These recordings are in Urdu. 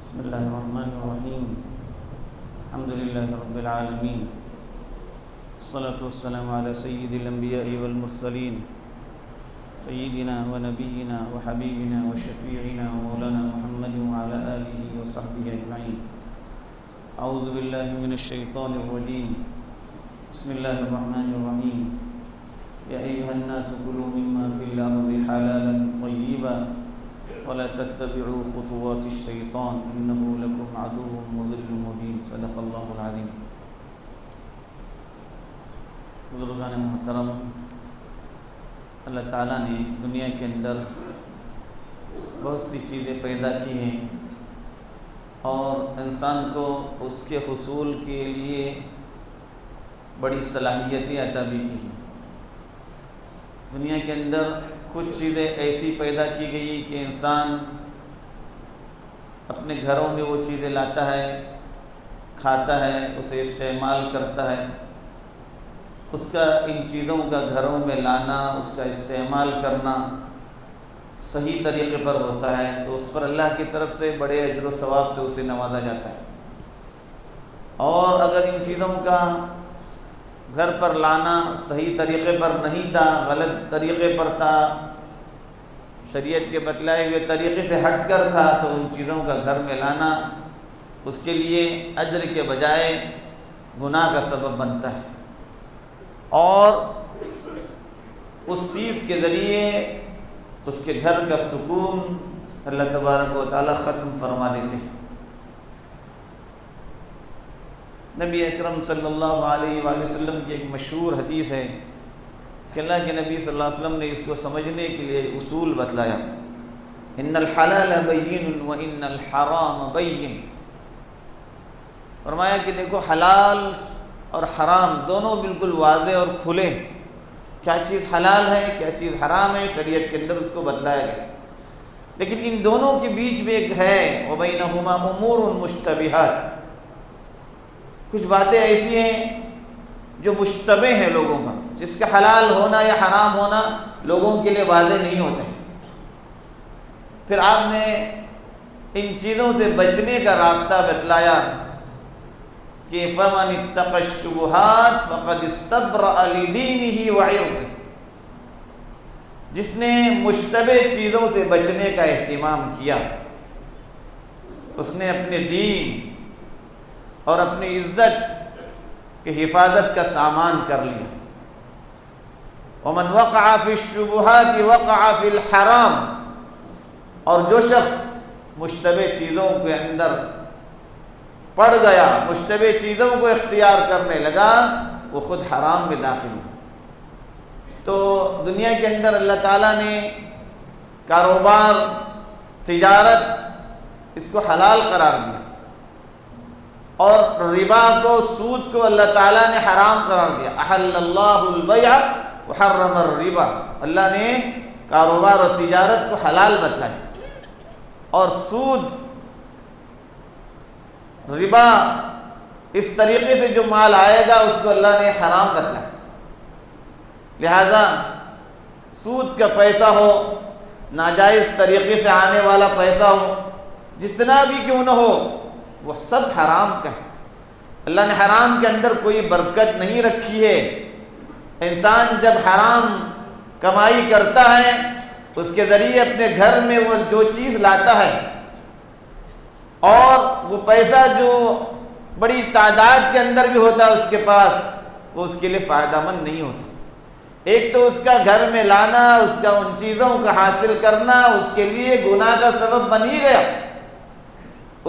بسم الله الرحمن الرحيم. الحمد لله رب العالمين، الصلاة والسلام على سيد الأنبياء والمرسلين، سيدنا ونبينا وحبيبنا وشفيعنا ومولانا محمد وعلى آله وصحبه أجمعين. أعوذ بالله من الشيطان الرجيم. بسم الله الرحمن الرحيم. يا أيها الناس كلوا مما في الأرض حلالا طيبا ولا تتبعوا خطوات الشيطان إنه لكم عدو مضل مبين. صدق الله العظيم. بزرگان محترم، اللہ تعالیٰ نے دنیا کے اندر بہت سی چیزیں پیدا کی ہیں اور انسان کو اس کے حصول کے لیے بڑی صلاحیتیں عطا بھی کی ہیں. دنیا کے اندر کچھ چیزیں ایسی پیدا کی گئی کہ انسان اپنے گھروں میں وہ چیزیں لاتا ہے، کھاتا ہے، اسے استعمال کرتا ہے. اس کا ان چیزوں کا گھروں میں لانا، اس کا استعمال کرنا صحیح طریقے پر ہوتا ہے تو اس پر اللہ کی طرف سے بڑے اجر و ثواب سے اسے نوازا جاتا ہے. اور اگر ان چیزوں کا گھر پر لانا صحیح طریقے پر نہیں تھا، غلط طریقے پر تھا، شریعت کے بتلائے ہوئے طریقے سے ہٹ کر تھا، تو ان چیزوں کا گھر میں لانا اس کے لیے اجر کے بجائے گناہ کا سبب بنتا ہے. اور اس چیز کے ذریعے اس کے گھر کا سکون اللہ تبارک و تعالی ختم فرما دیتے ہیں. نبی اکرم صلی اللہ علیہ وآلہ وسلم کی ایک مشہور حدیث ہے کہ اللہ کے نبی صلی اللہ علیہ وسلم نے اس کو سمجھنے کے لیے اصول بتلایا. ان الحلال بین وان الحرام بین. فرمایا کہ دیکھو، حلال اور حرام دونوں بالکل واضح اور کھلے. کیا چیز حلال ہے، کیا چیز حرام ہے، شریعت کے اندر اس کو بتلایا گیا. لیکن ان دونوں کے بیچ میں ایک ہے وبینہما امور مشتبہات. کچھ باتیں ایسی ہیں جو مشتبہ ہیں لوگوں کا، جس کا حلال ہونا یا حرام ہونا لوگوں کے لیے واضح نہیں ہوتا ہے. پھر آپ نے ان چیزوں سے بچنے کا راستہ بتلایا کہ فَمَنِ اتَّقَى الشُّبُهَاتِ فَقَدِ اسْتَبْرَأَ لِدِينِهِ وَعِرْضِهِ. جس نے مشتبہ چیزوں سے بچنے کا اہتمام کیا، اس نے اپنے دین اور اپنی عزت کی حفاظت کا سامان کر لیا. وَمَنْ وَقَعَ فِي الشُّبُهَاتِ وَقَعَ فِي الْحَرَامِ. اور جو شخص مشتبہ چیزوں کے اندر پڑ گیا، مشتبہ چیزوں کو اختیار کرنے لگا، وہ خود حرام میں داخل ہو. تو دنیا کے اندر اللہ تعالیٰ نے کاروبار، تجارت اس کو حلال قرار دیا، اور ربا کو، سود کو اللہ تعالیٰ نے حرام قرار دیا. احل اللہ البیع وحرم الربا. اللہ نے کاروبار اور تجارت کو حلال بتلایا، اور سود، ربا، اس طریقے سے جو مال آئے گا اس کو اللہ نے حرام بتلایا. لہذا سود کا پیسہ ہو، ناجائز طریقے سے آنے والا پیسہ ہو، جتنا بھی کیوں نہ ہو، وہ سب حرام کا ہے. اللہ نے حرام کے اندر کوئی برکت نہیں رکھی ہے. انسان جب حرام کمائی کرتا ہے، اس کے ذریعے اپنے گھر میں وہ جو چیز لاتا ہے، اور وہ پیسہ جو بڑی تعداد کے اندر بھی ہوتا ہے اس کے پاس، وہ اس کے لیے فائدہ مند نہیں ہوتا. ایک تو اس کا گھر میں لانا، اس کا ان چیزوں کا حاصل کرنا اس کے لیے گناہ کا سبب بن ہی گیا.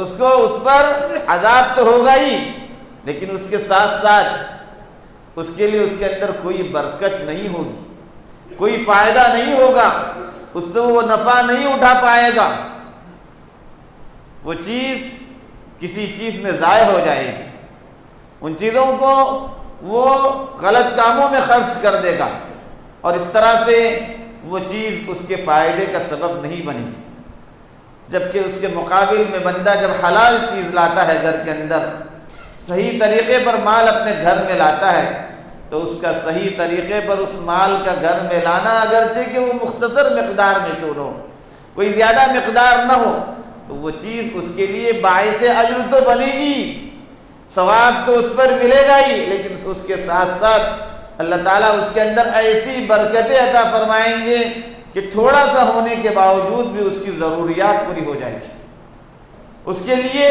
اس کو اس پر عذاب تو ہوگا ہی، لیکن اس کے ساتھ ساتھ اس کے لیے اس کے اندر کوئی برکت نہیں ہوگی، کوئی فائدہ نہیں ہوگا، اس سے وہ نفع نہیں اٹھا پائے گا. وہ چیز کسی چیز میں ضائع ہو جائے گی. ان چیزوں کو وہ غلط کاموں میں خرچ کر دے گا، اور اس طرح سے وہ چیز اس کے فائدے کا سبب نہیں بنے گی. جبکہ اس کے مقابل میں بندہ جب حلال چیز لاتا ہے، گھر کے اندر صحیح طریقے پر مال اپنے گھر میں لاتا ہے، تو اس کا صحیح طریقے پر اس مال کا گھر میں لانا، اگرچہ کہ وہ مختصر مقدار میں کیوں نہ ہو، کوئی زیادہ مقدار نہ ہو، تو وہ چیز اس کے لیے باعث اجر تو بنے گی، ثواب تو اس پر ملے گا ہی، لیکن اس کے ساتھ ساتھ اللہ تعالیٰ اس کے اندر ایسی برکتیں عطا فرمائیں گے کہ تھوڑا سا ہونے کے باوجود بھی اس کی ضروریات پوری ہو جائے گی۔ اس کے لیے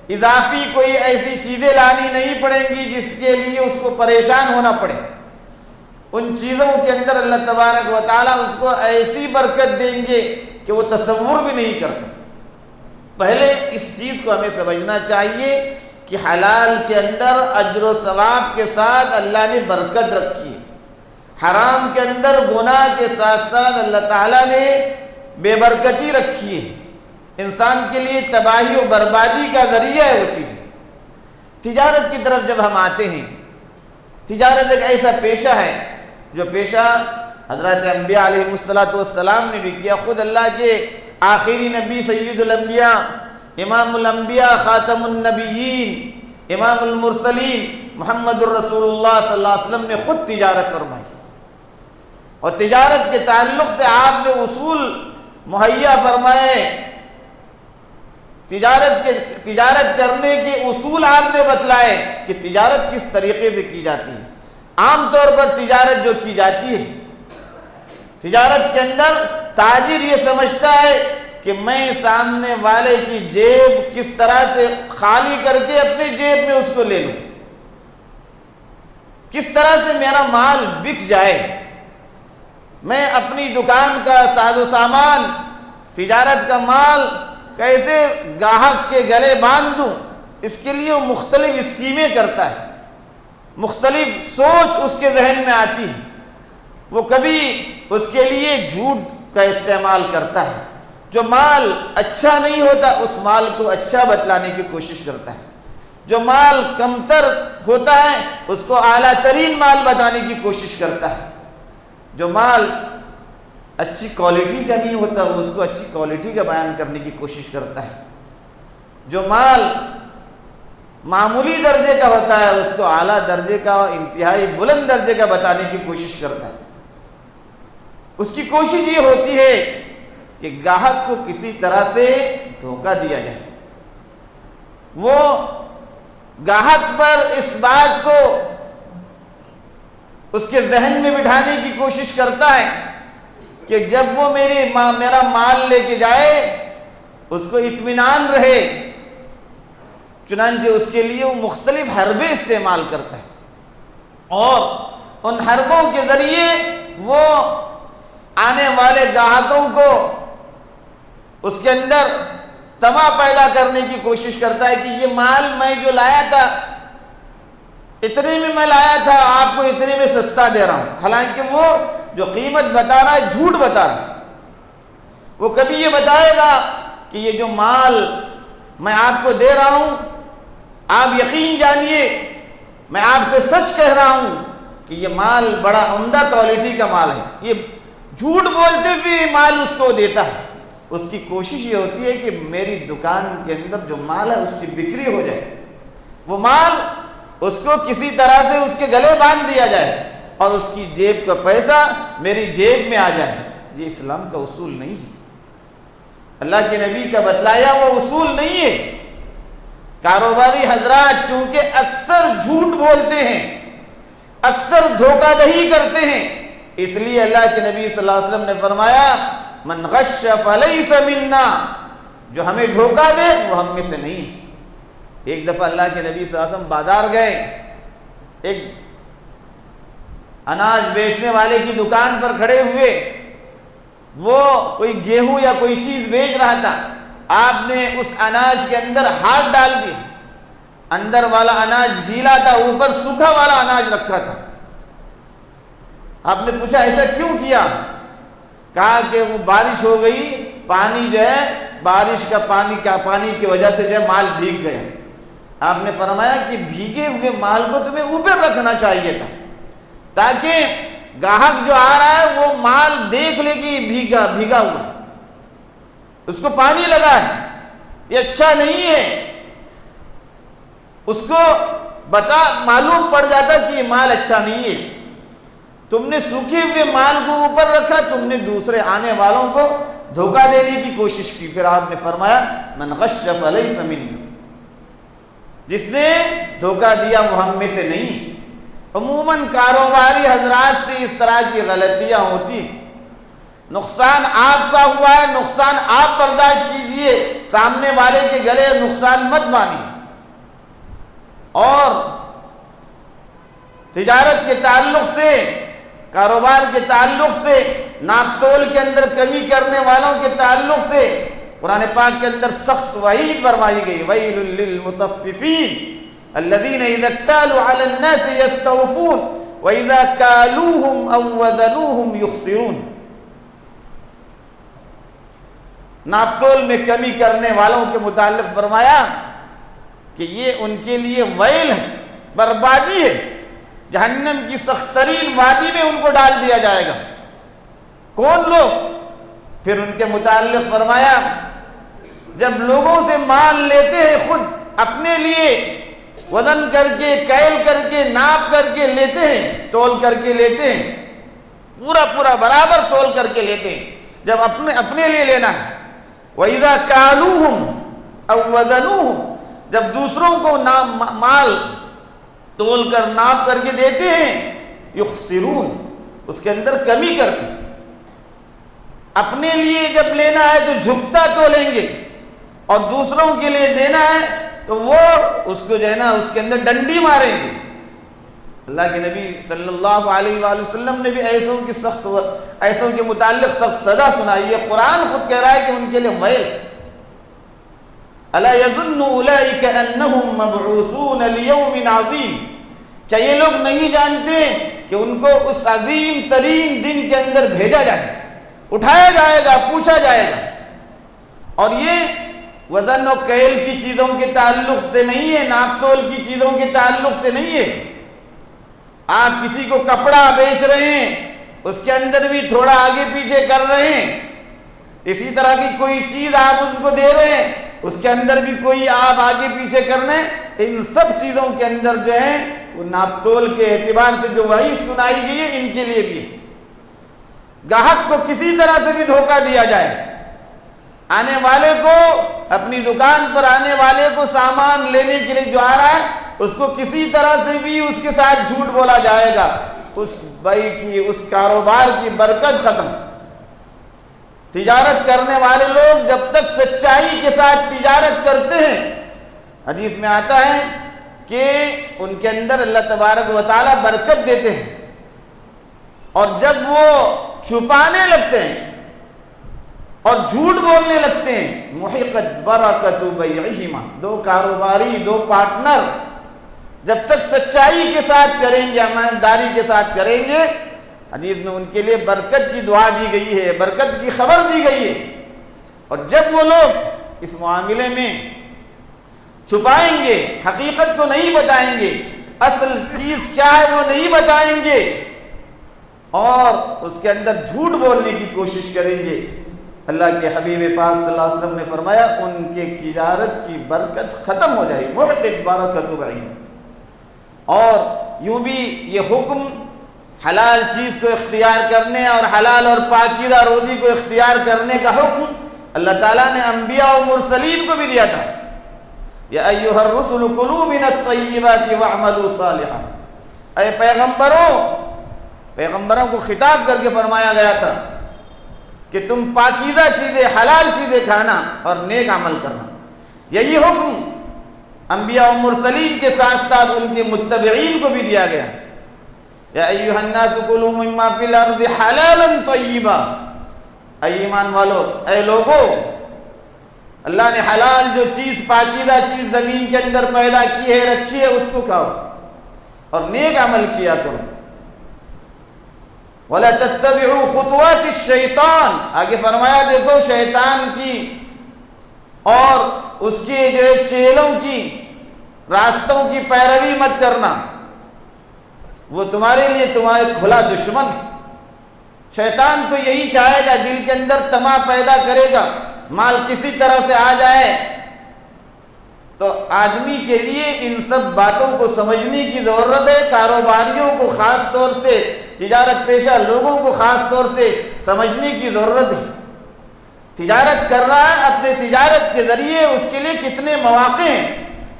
اضافی کوئی ایسی چیزیں لانی نہیں پڑیں گی جس کے لیے اس کو پریشان ہونا پڑے۔ ان چیزوں کے اندر اللہ تبارک و تعالیٰ اس کو ایسی برکت دیں گے کہ وہ تصور بھی نہیں کرتا۔ پہلے اس چیز کو ہمیں سمجھنا چاہیے کہ حلال کے اندر اجر و ثواب کے ساتھ اللہ نے برکت رکھی ہے، حرام کے اندر گناہ کے ساتھ ساتھ اللہ تعالیٰ نے بے برکتی رکھی ہے، انسان کے لیے تباہی و بربادی کا ذریعہ ہے وہ چیز۔ تجارت کی طرف جب ہم آتے ہیں، تجارت ایک ایسا پیشہ ہے جو پیشہ حضرت انبیاء علیہ السلام نے بھی کیا۔ خود اللہ کے آخری نبی سید الانبیاء، امام الانبیاء، خاتم النبیین، امام المرسلین محمد الرسول اللہ صلی اللہ علیہ وسلم نے خود تجارت فرمائی، اور تجارت کے تعلق سے آپ نے اصول مہیا فرمائے، تجارت کرنے کے اصول آپ نے بتلائے کہ تجارت کس طریقے سے کی جاتی ہے۔ عام طور پر تجارت جو کی جاتی ہے، تجارت کے اندر تاجر یہ سمجھتا ہے کہ میں سامنے والے کی جیب کس طرح سے خالی کر کے اپنے جیب میں اس کو لے لوں، کس طرح سے میرا مال بک جائے، میں اپنی دکان کا ساز و سامان، تجارت کا مال کیسے گاہک کے گلے باندھ دوں، اس کے لیے وہ مختلف اسکیمیں کرتا ہے، مختلف سوچ اس کے ذہن میں آتی ہے۔ وہ کبھی اس کے لیے جھوٹ کا استعمال کرتا ہے، جو مال اچھا نہیں ہوتا اس مال کو اچھا بتلانے کی کوشش کرتا ہے، جو مال کمتر ہوتا ہے اس کو اعلیٰ ترین مال بتانے کی کوشش کرتا ہے، جو مال اچھی کوالٹی کا نہیں ہوتا وہ اس کو اچھی کوالٹی کا بیان کرنے کی کوشش کرتا ہے، جو مال معمولی درجے کا ہوتا ہے اس کو اعلیٰ درجے کا، انتہائی بلند درجے کا بتانے کی کوشش کرتا ہے۔ اس کی کوشش یہ ہوتی ہے کہ گاہک کو کسی طرح سے دھوکہ دیا جائے، وہ گاہک پر اس بات کو اس کے ذہن میں بٹھانے کی کوشش کرتا ہے کہ جب وہ میرا مال لے کے جائے اس کو اطمینان رہے، چنانچہ اس کے لیے وہ مختلف حربے استعمال کرتا ہے، اور ان حربوں کے ذریعے وہ آنے والے گاہکوں کو اس کے اندر طمع پیدا کرنے کی کوشش کرتا ہے کہ یہ مال میں جو لایا تھا اتنے میں میں لایا تھا، آپ کو اتنے میں سستا دے رہا ہوں، حالانکہ وہ جو قیمت بتا رہا ہے جھوٹ بتا رہا ہے۔ وہ کبھی یہ بتائے گا کہ یہ جو مال میں آپ کو دے رہا ہوں آپ یقین جانیے میں آپ سے سچ کہہ رہا ہوں کہ یہ مال بڑا عمدہ کوالٹی کا مال ہے، یہ جھوٹ بولتے ہوئے مال اس کو دیتا ہے۔ اس کی کوشش یہ ہوتی ہے کہ میری دکان کے اندر جو مال ہے اس کی بکری ہو جائے، وہ مال اس کو کسی طرح سے اس کے گلے باندھ دیا جائے اور اس کی جیب کا پیسہ میری جیب میں آ جائے۔ یہ اسلام کا اصول نہیں ہے، اللہ کے نبی کا بتلایا وہ اصول نہیں ہے۔ کاروباری حضرات چونکہ اکثر جھوٹ بولتے ہیں، اکثر دھوکہ دہی کرتے ہیں، اس لیے اللہ کے نبی صلی اللہ علیہ وسلم نے فرمایا من غش فلیس منا، جو ہمیں دھوکہ دے وہ ہم میں سے نہیں ہے۔ ایک دفعہ اللہ کے نبی صلی اللہ علیہ وسلم بازار گئے، ایک اناج بیچنے والے کی دکان پر کھڑے ہوئے، وہ کوئی گیہوں یا کوئی چیز بیچ رہا تھا، آپ نے اس اناج کے اندر ہاتھ ڈال دیا، اندر والا اناج گیلا تھا، اوپر سوکھا والا اناج رکھا تھا۔ آپ نے پوچھا ایسا کیوں کیا؟ کہا کہ وہ بارش ہو گئی، پانی جو ہے بارش کا پانی کی وجہ سے جو ہے مال بھیگ گیا۔ آپ نے فرمایا کہ بھیگے ہوئے مال کو تمہیں اوپر رکھنا چاہیے تھا تاکہ گاہک جو آ رہا ہے وہ مال دیکھ لے کہ بھیگا ہوا، اس کو پانی لگا ہے، یہ اچھا نہیں ہے، اس کو معلوم پڑ جاتا کہ یہ مال اچھا نہیں ہے۔ تم نے سوکھے ہوئے مال کو اوپر رکھا، تم نے دوسرے آنے والوں کو دھوکہ دینے کی کوشش کی۔ پھر آپ نے فرمایا من غش فلیس منا، جس نے دھوکہ دیا وہ ہم میں سے نہیں۔ عموماً کاروباری حضرات سے اس طرح کی غلطیاں ہوتی ہیں۔ نقصان آپ کا ہوا ہے، نقصان آپ برداشت کیجئے، سامنے والے کے گلے نقصان مت بانیے۔ اور تجارت کے تعلق سے، کاروبار کے تعلق سے، ناپ تول کے اندر کمی کرنے والوں کے تعلق سے قرآن پاک کے اندر سخت وعید فرمائی گئی، ویل للمطففین الذین اذا اکتالوا علی الناس یستوفون واذا کالوہم او وزنوہم یخسرون۔ ناپ تول میں کمی کرنے والوں کے متعلق فرمایا کہ یہ ان کے لیے ویل ہے، بربادی ہے، جہنم کی سخت ترین وادی میں ان کو ڈال دیا جائے گا۔ کون لوگ؟ پھر ان کے متعلق فرمایا جب لوگوں سے مال لیتے ہیں، خود اپنے لیے وزن کر کے، کیل کر کے، ناپ کر کے لیتے ہیں، تول کر کے لیتے ہیں، پورا پورا برابر تول کر کے لیتے ہیں، جب اپنے لیے لینا ہے۔ وَإِذَا كَالُوهُمْ أَوْ وَزَنُوهُمْ، جب دوسروں کو مال تول کر ناپ کر کے دیتے ہیں، یخسرون، اس کے اندر کمی کرتے ہیں۔ اپنے لیے جب لینا ہے تو جھکتا تولیں گے، اور دوسروں کے لیے دینا ہے تو وہ اس کو جو ہے نا اس کے اندر ڈنڈی ماریں گے۔ اللہ کے نبی صلی اللہ علیہ وآلہ وسلم نے بھی ایسوں کے متعلق سخت سزا سنائی ہے۔ قرآن خود کہہ رہا ہے کہ ان کے لیے ویل۔ الا یظن اولئک انہم مبعوثون لیوم عظیم، کیا یہ لوگ نہیں جانتے کہ ان کو اس عظیم ترین دن کے اندر بھیجا جائے گا، اٹھایا جائے گا، پوچھا جائے گا۔ اور یہ وزن و کیل کی چیزوں کے تعلق سے نہیں ہے، ناپ تول کی چیزوں کے تعلق سے نہیں ہے۔ آپ کسی کو کپڑا بیچ رہے ہیں، اس کے اندر بھی تھوڑا آگے پیچھے کر رہے ہیں، اسی طرح کی کوئی چیز آپ ان کو دے رہے ہیں، اس کے اندر بھی کوئی آپ آگے پیچھے کر رہے ہیں۔ ان سب چیزوں کے اندر جو ہے وہ ناپ تول کے اعتبار سے جو وعید سنائی گئی ہے، ان کے لیے بھی ہے۔ گاہک کو کسی طرح سے بھی دھوکہ دیا جائے، آنے والے کو، اپنی دکان پر آنے والے کو سامان لینے کے لیے جو آ رہا ہے، اس کو کسی طرح سے بھی اس کے ساتھ جھوٹ بولا جائے گا، اس بھائی کی، اس کاروبار کی برکت ختم۔ تجارت کرنے والے لوگ جب تک سچائی کے ساتھ تجارت کرتے ہیں، حدیث میں آتا ہے کہ ان کے اندر اللہ تبارک و تعالیٰ برکت دیتے ہیں، اور جب وہ چھپانے لگتے ہیں اور جھوٹ بولنے لگتے ہیں، محقت برکت بیعہما، دو کاروباری، دو پارٹنر جب تک سچائی کے ساتھ کریں گے، امانتداری کے ساتھ کریں گے، حدیث میں ان کے لیے برکت کی دعا دی گئی ہے، برکت کی خبر دی گئی ہے۔ اور جب وہ لوگ اس معاملے میں چھپائیں گے، حقیقت کو نہیں بتائیں گے، اصل چیز کیا ہے وہ نہیں بتائیں گے، اور اس کے اندر جھوٹ بولنے کی کوشش کریں گے، اللہ کے حبیب پاک صلی اللہ علیہ وسلم نے فرمایا ان کے تجارت کی برکت ختم ہو جائے گی، محقت برکت بعید۔ اور یوں بھی یہ حکم حلال چیز کو اختیار کرنے اور حلال اور پاکیزہ روزی کو اختیار کرنے کا حکم اللہ تعالیٰ نے انبیاء و مرسلین کو بھی دیا تھا۔ یا ایھا الرسل کلوا من الطیبات واعملوا صالحا، اے پیغمبروں کو خطاب کر کے فرمایا گیا تھا کہ تم پاکیزہ چیزیں، حلال چیزیں کھانا اور نیک عمل کرنا۔ یہی حکم انبیاء و مرسلین کے ساتھ ساتھ ان کے متبعین کو بھی دیا گیا۔ یا ایھا الناس کلوا مما فی الارض حلالا طیبا، اے ایمان والو، اے لوگو، اللہ نے حلال جو چیز، پاکیزہ چیز زمین کے اندر پیدا کی ہے، رکھی ہے، اس کو کھاؤ اور نیک عمل کیا کرو۔ وَلَا تَتَّبِعُوا خُطُوَاتِ الشَّيْطَانِ، آگے فرمایا دیکھو شیطان کی اور اس کے جو چیلوں کی راستوں کی پیروی مت کرنا، وہ تمہارے لیے تمہارے کھلا دشمن ہے۔ شیطان تو یہی چاہے گا، دل کے اندر طمع پیدا کرے گا، مال کسی طرح سے آ جائے۔ تو آدمی کے لیے ان سب باتوں کو سمجھنے کی ضرورت ہے، کاروباریوں کو خاص طور سے، تجارت پیشہ لوگوں کو خاص طور سے سمجھنے کی ضرورت ہے تجارت کر رہا ہے، اپنے تجارت کے ذریعے اس کے لیے کتنے مواقع ہیں،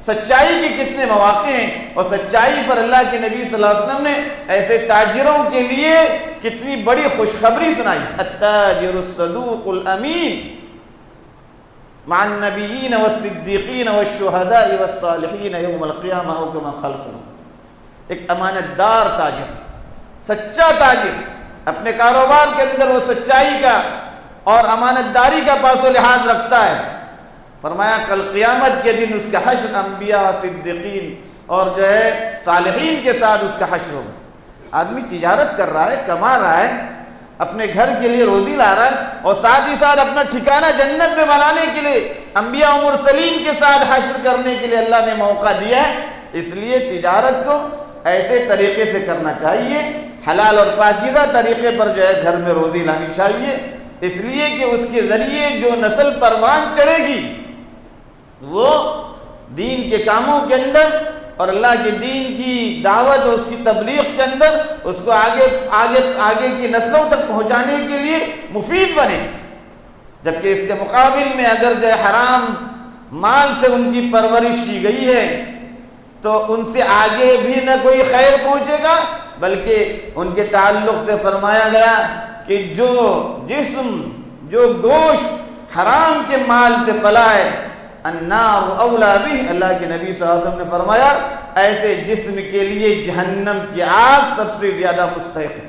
سچائی کے کتنے مواقع ہیں، اور سچائی پر اللہ کے نبی صلی اللہ علیہ وسلم نے ایسے تاجروں کے لیے کتنی بڑی خوشخبری سنائی، التاجر الصدوق الامین مع النبیین والصدیقین والشہداء والصالحین یوم القیامہ او کما قال صلی اللہ علیہ وسلم۔ ایک امانت دار تاجر، سچا تاجر، اپنے کاروبار کے اندر وہ سچائی کا اور امانت داری کا پاس و لحاظ رکھتا ہے۔ فرمایا کل قیامت کے دن اس کا حشر انبیاء، صدیقین اور جو ہے صالحین کے ساتھ اس کا حشر ہوگا۔ آدمی تجارت کر رہا ہے، کما رہا ہے، اپنے گھر کے لیے روزی لا رہا ہے، اور ساتھ ہی ساتھ اپنا ٹھکانہ جنت میں بنانے کے لیے انبیاء و مرسلین کے ساتھ حشر کرنے کے لیے اللہ نے موقع دیا ہے۔ اس لیے تجارت کو ایسے طریقے سے کرنا چاہیے، حلال اور پاکیزہ طریقے پر جو ہے گھر میں روزی لانی چاہیے، اس لیے کہ اس کے ذریعے جو نسل پروان چڑھے گی وہ دین کے کاموں کے اندر اور اللہ کے دین کی دعوت اور اس کی تبلیغ کے اندر اس کو آگے کی نسلوں تک پہنچانے کے لیے مفید بنے گی۔ جبکہ اس کے مقابل میں اگر جو حرام مال سے ان کی پرورش کی گئی ہے تو ان سے آگے بھی نہ کوئی خیر پہنچے گا، بلکہ ان کے تعلق سے فرمایا گیا کہ جو جسم، جو گوشت حرام کے مال سے پلا ہے، النار اولا بھی، اللہ کے نبی صلی اللہ علیہ وسلم نے فرمایا ایسے جسم کے لیے جہنم کی آگ سب سے زیادہ مستحق ہے،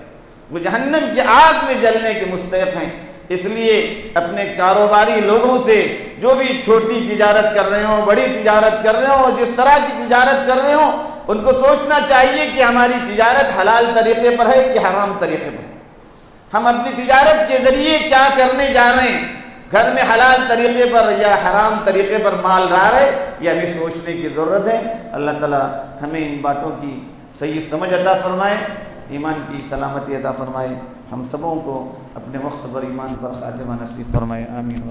وہ جہنم کی آگ میں جلنے کے مستحق ہیں۔ اس لیے اپنے کاروباری لوگوں سے جو بھی چھوٹی تجارت کر رہے ہوں، بڑی تجارت کر رہے ہوں، جس طرح کی تجارت کر رہے ہوں، ان کو سوچنا چاہیے کہ ہماری تجارت حلال طریقے پر ہے کہ حرام طریقے پر ہے، ہم اپنی تجارت کے ذریعے کیا کرنے جا رہے ہیں، گھر میں حلال طریقے پر یا حرام طریقے پر مال لا رہے، یہ ہمیں سوچنے کی ضرورت ہے۔ اللہ تعالی ہمیں ان باتوں کی صحیح سمجھ عطا فرمائے، ایمان کی سلامتی عطا فرمائے، ہم سبوں کو اپنے وقت پر ایمان پر خاتمہ نصیب فرمائے، آمین۔